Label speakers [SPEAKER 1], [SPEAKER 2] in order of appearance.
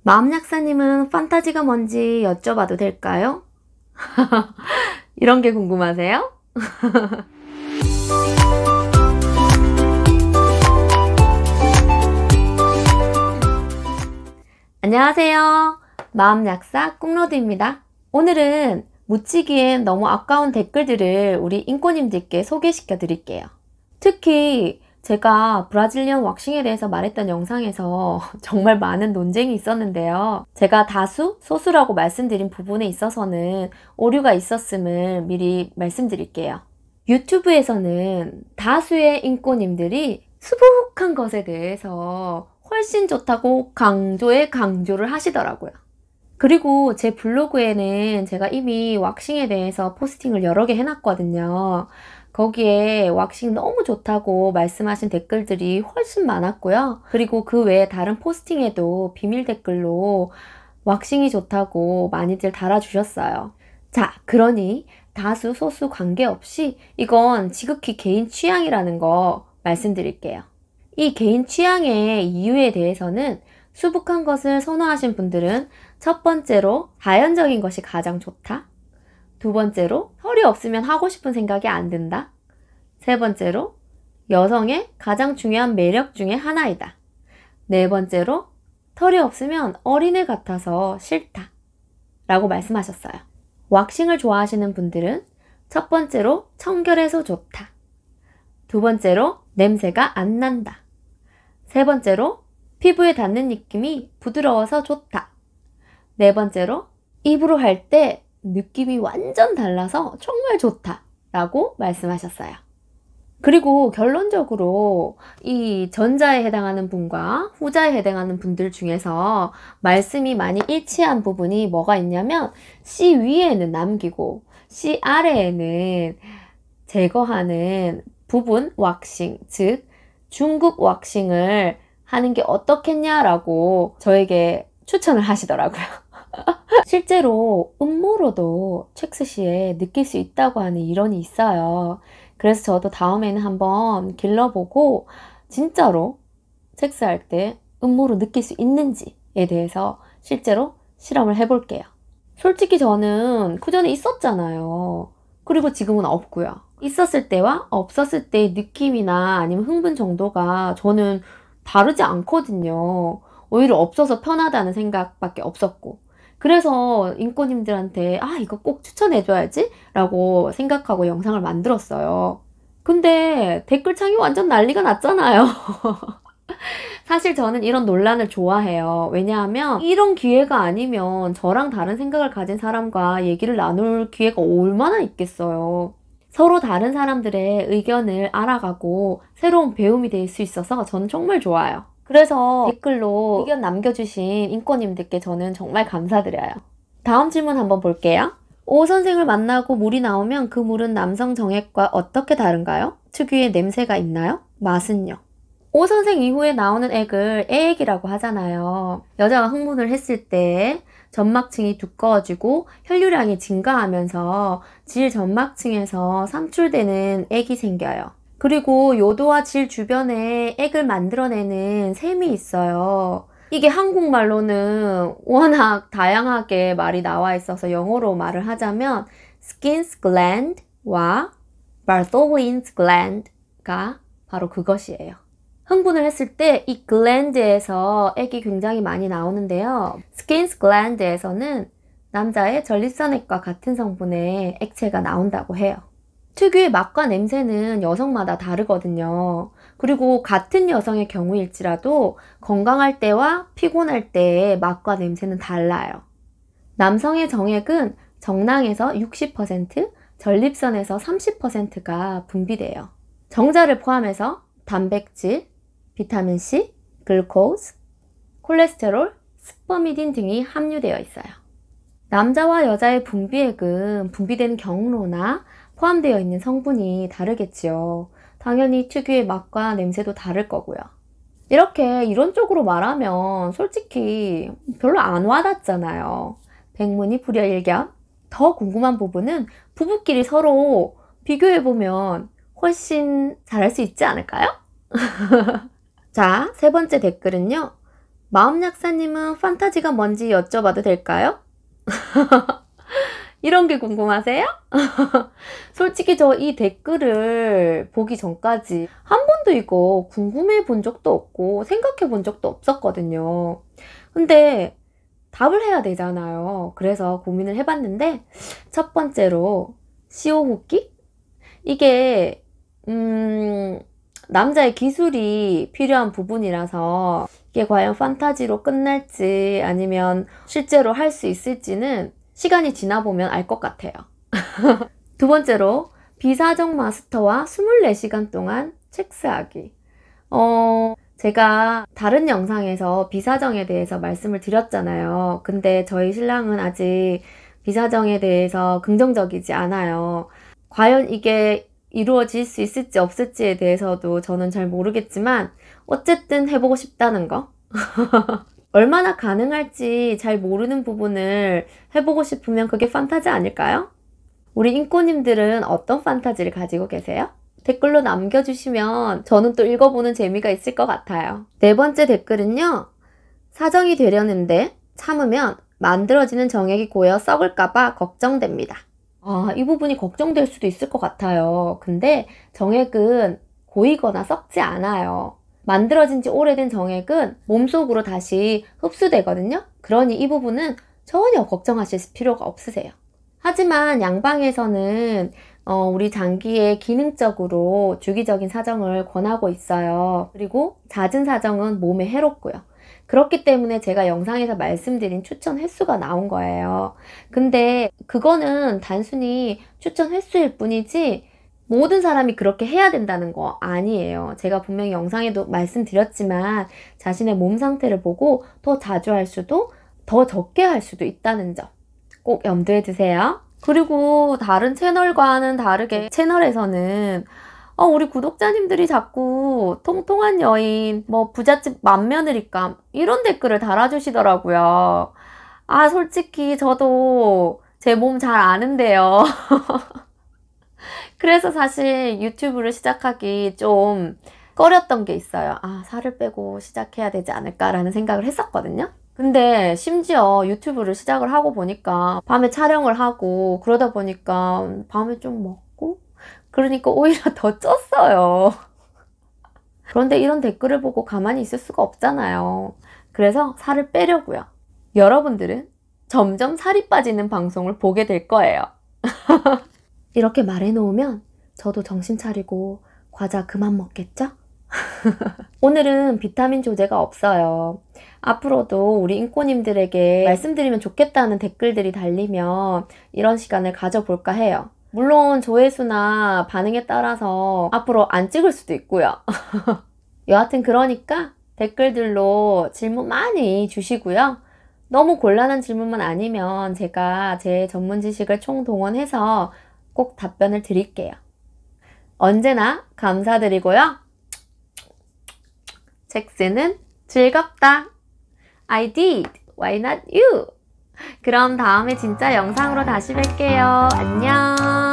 [SPEAKER 1] 마음약사님은 판타지가 뭔지 여쭤봐도 될까요? 이런 게 궁금하세요? 안녕하세요. 마음약사 꾹로드입니다. 오늘은 묻히기엔 너무 아까운 댓글들을 우리 인꼬님들께 소개시켜 드릴게요. 특히 제가 브라질리언 왁싱에 대해서 말했던 영상에서 정말 많은 논쟁이 있었는데요. 제가 다수, 소수라고 말씀드린 부분에 있어서는 오류가 있었음을 미리 말씀드릴게요. 유튜브에서는 다수의 인꼬님들이 수북한 것에 대해서 훨씬 좋다고 강조를 하시더라고요. 그리고 제 블로그에는 제가 이미 왁싱에 대해서 포스팅을 여러 개 해놨거든요. 거기에 왁싱 너무 좋다고 말씀하신 댓글들이 훨씬 많았고요. 그리고 그 외에 다른 포스팅에도 비밀 댓글로 왁싱이 좋다고 많이들 달아주셨어요. 자, 그러니 다수 소수 관계없이 이건 지극히 개인 취향이라는 거 말씀드릴게요. 이 개인 취향의 이유에 대해서는 수북한 것을 선호하신 분들은 첫 번째로 자연적인 것이 가장 좋다. 두 번째로 털이 없으면 하고 싶은 생각이 안 든다. 세 번째로 여성의 가장 중요한 매력 중에 하나이다. 네 번째로 털이 없으면 어린애 같아서 싫다 라고 말씀하셨어요. 왁싱을 좋아하시는 분들은 첫 번째로 청결해서 좋다. 두 번째로 냄새가 안 난다. 세 번째로 피부에 닿는 느낌이 부드러워서 좋다. 네 번째로 입으로 할 때 느낌이 완전 달라서 정말 좋다 라고 말씀하셨어요. 그리고 결론적으로 이 전자에 해당하는 분과 후자에 해당하는 분들 중에서 말씀이 많이 일치한 부분이 뭐가 있냐면 C 위에는 남기고 C 아래에는 제거하는 부분 왁싱, 즉 중급 왁싱을 하는 게 어떻겠냐라고 저에게 추천을 하시더라고요. 실제로 음모로도 첵스시에 느낄 수 있다고 하는 이론이 있어요. 그래서 저도 다음에는 한번 길러보고 진짜로 첵스할 때 음모로 느낄 수 있는지에 대해서 실제로 실험을 해볼게요. 솔직히 저는 그 전에 있었잖아요. 그리고 지금은 없고요. 있었을 때와 없었을 때의 느낌이나 아니면 흥분 정도가 저는 다르지 않거든요. 오히려 없어서 편하다는 생각밖에 없었고. 그래서 인꼬님들한테 이거 꼭 추천해줘야지 라고 생각하고 영상을 만들었어요. 근데 댓글창이 완전 난리가 났잖아요. 사실 저는 이런 논란을 좋아해요. 왜냐하면 이런 기회가 아니면 저랑 다른 생각을 가진 사람과 얘기를 나눌 기회가 얼마나 있겠어요. 서로 다른 사람들의 의견을 알아가고 새로운 배움이 될 수 있어서 저는 정말 좋아요. 그래서 댓글로 의견 남겨주신 인꼬님들께 저는 정말 감사드려요. 다음 질문 한번 볼게요. 오 선생을 만나고 물이 나오면 그 물은 남성 정액과 어떻게 다른가요? 특유의 냄새가 있나요? 맛은요? 오 선생 이후에 나오는 액을 애액이라고 하잖아요. 여자가 흥분을 했을 때 점막층이 두꺼워지고 혈류량이 증가하면서 질 점막층에서 삼출되는 액이 생겨요. 그리고 요도와 질 주변에 액을 만들어내는 샘이 있어요. 이게 한국말로는 워낙 다양하게 말이 나와 있어서 영어로 말을 하자면 Skin's gland와 Bartholin's gland가 바로 그것이에요. 흥분을 했을 때 이 글랜드에서 액이 굉장히 많이 나오는데요. Skin's gland에서는 남자의 전립선액과 같은 성분의 액체가 나온다고 해요. 특유의 맛과 냄새는 여성마다 다르거든요. 그리고 같은 여성의 경우일지라도 건강할 때와 피곤할 때의 맛과 냄새는 달라요. 남성의 정액은 정낭에서 60%, 전립선에서 30%가 분비돼요. 정자를 포함해서 단백질, 비타민C, 글루코즈, 콜레스테롤, 스퍼미딘 등이 함유되어 있어요. 남자와 여자의 분비액은 분비되는 경로나 포함되어 있는 성분이 다르겠지요. 당연히 특유의 맛과 냄새도 다를 거고요. 이렇게 이론적으로 말하면 솔직히 별로 안 와닿잖아요. 백문이 불여일견. 더 궁금한 부분은 부부끼리 서로 비교해보면 훨씬 잘할 수 있지 않을까요? 자, 세 번째 댓글은요. 마음약사님은 판타지가 뭔지 여쭤봐도 될까요? 이런 게 궁금하세요? 솔직히 저 이 댓글을 보기 전까지 한 번도 이거 궁금해 본 적도 없고 생각해 본 적도 없었거든요. 근데 답을 해야 되잖아요. 그래서 고민을 해봤는데 첫 번째로 시오호끼? 이게 남자의 기술이 필요한 부분이라서 이게 과연 판타지로 끝날지 아니면 실제로 할 수 있을지는 시간이 지나보면 알 것 같아요. 두 번째로 비사정 마스터와 24시간 동안 섹스하기. 제가 다른 영상에서 비사정에 대해서 말씀을 드렸잖아요. 근데 저희 신랑은 아직 비사정에 대해서 긍정적이지 않아요. 과연 이게 이루어질 수 있을지 없을지에 대해서도 저는 잘 모르겠지만 어쨌든 해보고 싶다는 거. 얼마나 가능할지 잘 모르는 부분을 해보고 싶으면 그게 판타지 아닐까요? 우리 인꼬님들은 어떤 판타지를 가지고 계세요? 댓글로 남겨주시면 저는 또 읽어보는 재미가 있을 것 같아요. 네 번째 댓글은요. 사정이 되려는데 참으면 만들어지는 정액이 고여 썩을까봐 걱정됩니다. 이 부분이 걱정될 수도 있을 것 같아요. 근데 정액은 고이거나 썩지 않아요. 만들어진 지 오래된 정액은 몸속으로 다시 흡수되거든요. 그러니 이 부분은 전혀 걱정하실 필요가 없으세요. 하지만 양방에서는 우리 장기에 기능적으로 주기적인 사정을 권하고 있어요. 그리고 잦은 사정은 몸에 해롭고요. 그렇기 때문에 제가 영상에서 말씀드린 추천 횟수가 나온 거예요. 근데 그거는 단순히 추천 횟수일 뿐이지 모든 사람이 그렇게 해야 된다는 거 아니에요. 제가 분명히 영상에도 말씀드렸지만 자신의 몸 상태를 보고 더 자주 할 수도 더 적게 할 수도 있다는 점 꼭 염두에 두세요. 그리고 다른 채널과는 다르게 채널에서는 우리 구독자님들이 자꾸 통통한 여인, 부잣집 맏며느리감 이런 댓글을 달아주시더라고요. 솔직히 저도 제 몸 잘 아는데요. 그래서 사실 유튜브를 시작하기 좀 꺼렸던 게 있어요. 살을 빼고 시작해야 되지 않을까라는 생각을 했었거든요. 근데 심지어 유튜브를 시작을 하고 보니까 밤에 촬영을 하고 그러다 보니까 밤에 좀 먹고 그러니까 오히려 더 쪘어요. 그런데 이런 댓글을 보고 가만히 있을 수가 없잖아요. 그래서 살을 빼려고요. 여러분들은 점점 살이 빠지는 방송을 보게 될 거예요. 이렇게 말해놓으면 저도 정신 차리고 과자 그만 먹겠죠? 오늘은 비타민 조제가 없어요. 앞으로도 우리 인꼬님들에게 말씀드리면 좋겠다는 댓글들이 달리면 이런 시간을 가져볼까 해요. 물론 조회수나 반응에 따라서 앞으로 안 찍을 수도 있고요. 여하튼 그러니까 댓글들로 질문 많이 주시고요. 너무 곤란한 질문만 아니면 제가 제 전문 지식을 총동원해서 꼭 답변을 드릴게요. 언제나 감사드리고요. 섹스는 즐겁다. I did. Why not you? 그럼 다음에 진짜 영상으로 다시 뵐게요. 안녕.